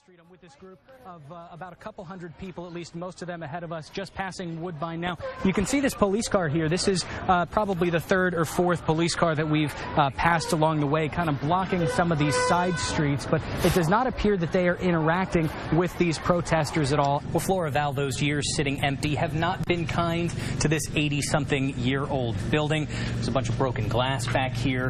Street. I'm with this group of about a couple hundred people, at least most of them ahead of us, just passing Woodbine now. You can see this police car here. This is probably the third or fourth police car that we've passed along the way, kind of blocking some of these side streets, but it does not appear that they are interacting with these protesters at all. Well, Flora Val, those years sitting empty have not been kind to this 80-something-year-old building. There's a bunch of broken glass back here,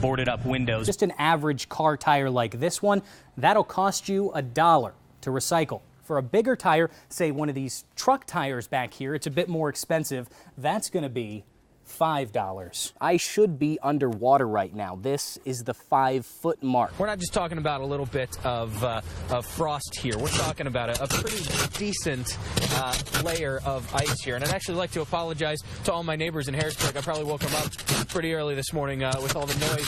boarded up windows. Just an average car tire like this one, that'll cost you $1 to recycle. For a bigger tire, say one of these truck tires back here, it's a bit more expensive. That's going to be $5. I should be underwater right now. This is the 5-foot mark. We're not just talking about a little bit of frost here. We're talking about a pretty decent layer of ice here. And I'd actually like to apologize to all my neighbors in Harrisburg. I probably woke them up pretty early this morning with all the noise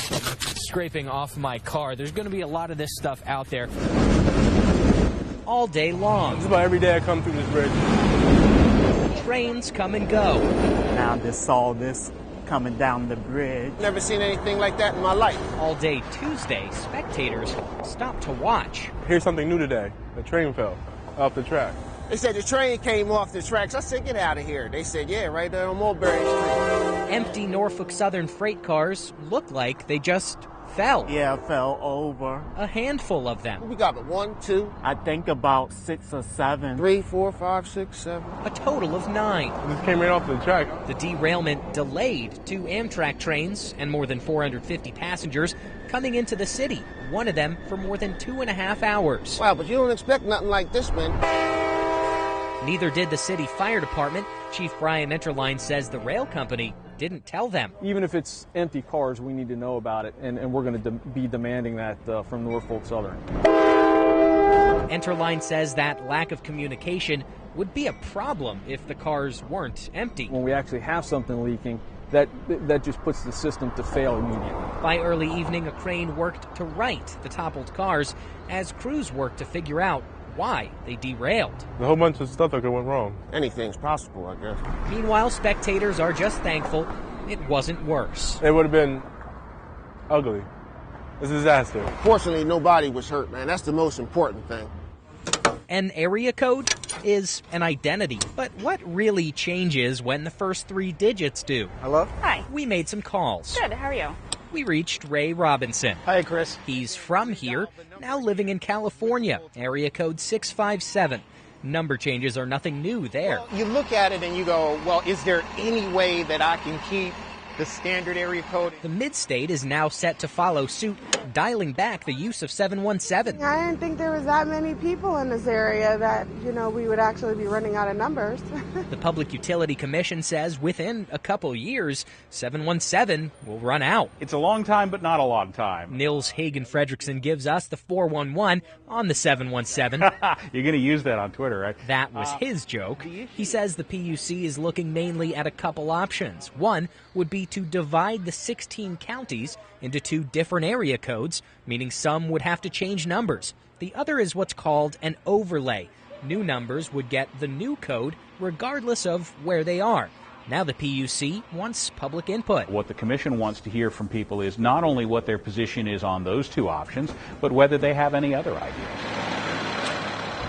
scraping off my car. There's going to be a lot of this stuff out there all day long. Just about every day I come through this bridge. Trains come and go. Now I just saw this coming down the bridge. Never seen anything like that in my life. All day Tuesday, spectators stop to watch. Here's something new today. The train fell off the track. They said the train came off the tracks. I said, get out of here. They said, yeah, right there on Mulberry Street. Empty Norfolk Southern freight cars look like they just fell. Yeah, fell over. A handful of them. We got 1, 2. I think about 6 or 7. 3, 4, 5, 6, 7. A total of 9. This came right off the track. The derailment delayed 2 Amtrak trains and more than 450 passengers coming into the city, one of them for more than 2.5 hours. Wow, but you don't expect nothing like this, man. Neither did the city fire department. Chief Brian Enterline says the rail company didn't tell them. Even if it's empty cars, we need to know about it, and we're going to be demanding that from Norfolk Southern. Enterline says that lack of communication would be a problem if the cars weren't empty. When we actually have something leaking, that just puts the system to fail immediately. By early evening, a crane worked to right the toppled cars as crews worked to figure out why they derailed. A whole bunch of stuff that could went wrong. Anything's possible, I guess. Meanwhile, spectators are just thankful it wasn't worse. It would have been ugly. It's a disaster. Fortunately, nobody was hurt, man. That's the most important thing. An area code is an identity, but what really changes when the first 3 digits do? Hello? Hi. We made some calls. Good, how are you? We reached Ray Robinson. Hi, Chris. He's from here, now living in California, area code 657. Number changes are nothing new there. Well, you look at it and you go, well, is there any way that I can keep the standard area code? The Mid-State is now set to follow suit, dialing back the use of 717. I didn't think there was that many people in this area that, we would actually be running out of numbers. The Public Utility Commission says within a couple years, 717 will run out. It's a long time, but not a long time. Nils Hagen-Fredrickson gives us the 411 on the 717. You're going to use that on Twitter, right? That was his joke. He says the PUC is looking mainly at a couple options. One would be to divide the 16 counties into 2 different area codes, meaning some would have to change numbers. The other is what's called an overlay. New numbers would get the new code regardless of where they are. Now the PUC wants public input. What the commission wants to hear from people is not only what their position is on those 2 options, but whether they have any other ideas.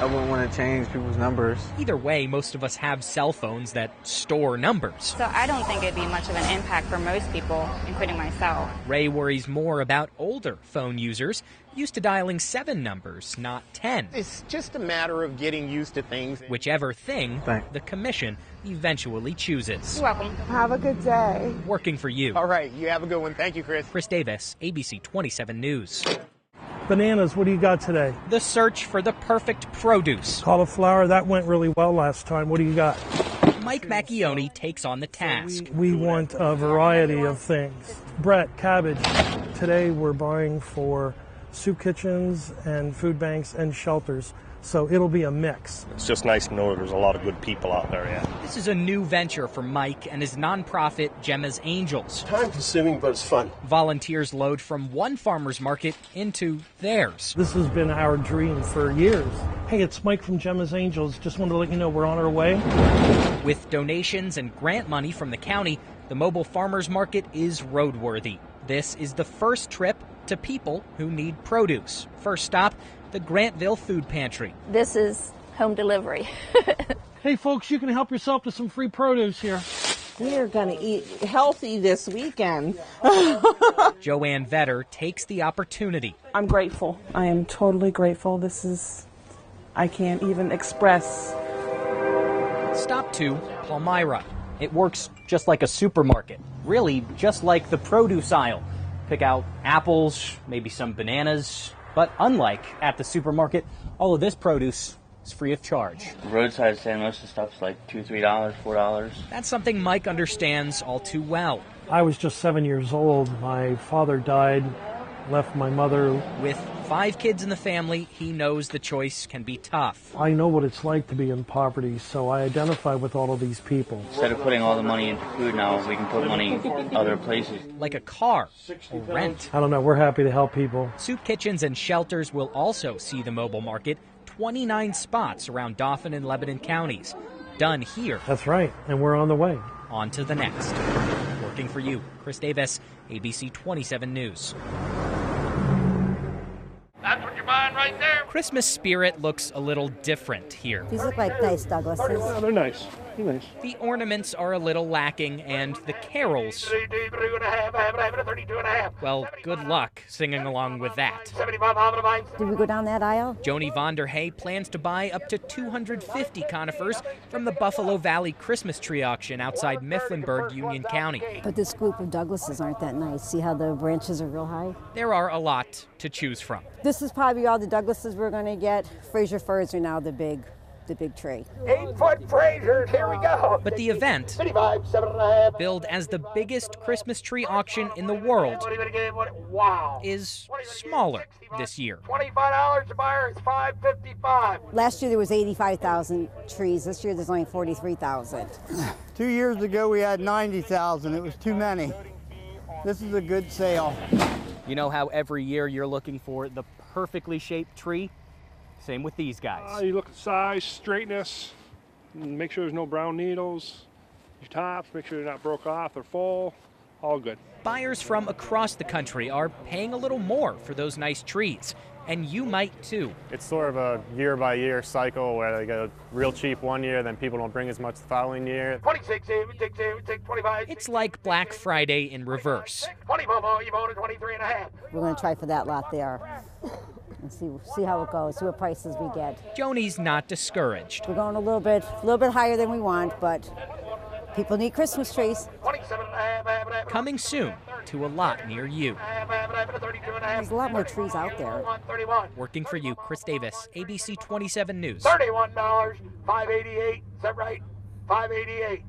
I wouldn't want to change people's numbers. Either way, most of us have cell phones that store numbers. So I don't think it'd be much of an impact for most people, including myself. Ray worries more about older phone users used to dialing 7 numbers, not 10. It's just a matter of getting used to things. Whichever thing the commission eventually chooses. You're welcome. Have a good day. Working for you. All right, you have a good one. Thank you, Chris. Chris Davis, ABC 27 News. Bananas, what do you got today? The search for the perfect produce. Cauliflower, that went really well last time. What do you got? Mike Macchione takes on the task. We want a variety of things. Brett, cabbage. Today we're buying for soup kitchens and food banks and shelters. So it'll be a mix. It's just nice to know there's a lot of good people out there, yeah. This is a new venture for Mike and his nonprofit, Gemma's Angels. Time-consuming, but it's fun. Volunteers load from one farmer's market into theirs. This has been our dream for years. Hey, it's Mike from Gemma's Angels. Just wanted to let you know we're on our way. With donations and grant money from the county, the mobile farmers market is roadworthy. This is the first trip to people who need produce. First stop, the Grantville Food Pantry. This is home delivery. Hey folks, you can help yourself to some free produce here. We are going to eat healthy this weekend. Joanne Vetter takes the opportunity. I'm grateful. I am totally grateful. I can't even express. Stop to Palmyra. It works just like a supermarket, really just like the produce aisle. Pick out apples, maybe some bananas, but unlike at the supermarket, all of this produce is free of charge. Roadside stand, most of the stuff's like $2, $3, $4. That's something Mike understands all too well. I was just 7 years old. My father died, left my mother. With 5 kids in the family, he knows the choice can be tough. I know what it's like to be in poverty, so I identify with all of these people. Instead of putting all the money into food now, we can put money in other places. Like a car or rent. I don't know, we're happy to help people. Soup kitchens and shelters will also see the mobile market. 29 spots around Dauphin and Lebanon counties. Done here. That's right, and we're on the way. On to the next. Working for you, Chris Davis, ABC 27 News. That's what you're buying right there. Christmas spirit looks a little different here. These look like nice Douglases. Oh, they're nice. They're nice. The ornaments are a little lacking, and the carols, well, good luck singing along with that. Did we go down that aisle? Joni Vonderhay plans to buy up to 250 conifers from the Buffalo Valley Christmas tree auction outside Mifflinburg, Union County. But this group of Douglases aren't that nice. See how the branches are real high? There are a lot to choose from. This is probably all the Douglases we're going to get. Fraser firs are now the big tree. 8-foot Frasers, here we go. But the event, 75, 7.5. billed as the biggest Christmas tree auction in the world, Wow. is smaller this year. $25 a buyer is $5.55. Last year there was 85,000 trees. This year there's only 43,000. 2 years ago we had 90,000. It was too many. This is a good sale. You know how every year you're looking for the perfectly shaped tree? Same with these guys. You look at size, straightness, and make sure there's no brown needles. Your tops, make sure they're not broke off, they're full, all good. Buyers from across the country are paying a little more for those nice trees, and you might too. It's sort of a year-by-year cycle where they go real cheap one year, then people don't bring as much the following year. 26, take 25. It's like Black Friday in reverse. 20, Momo, you voted 23.5. We're going to try for that lot there and see how it goes, see what prices we get. Joni's not discouraged. We're going a little bit higher than we want, but people need Christmas trees. 27.5. Coming soon to a lot near you. There's a lot more trees out there. Working for you, Chris Davis, ABC 27 News. $31, $5.88. Is that right? $5.88.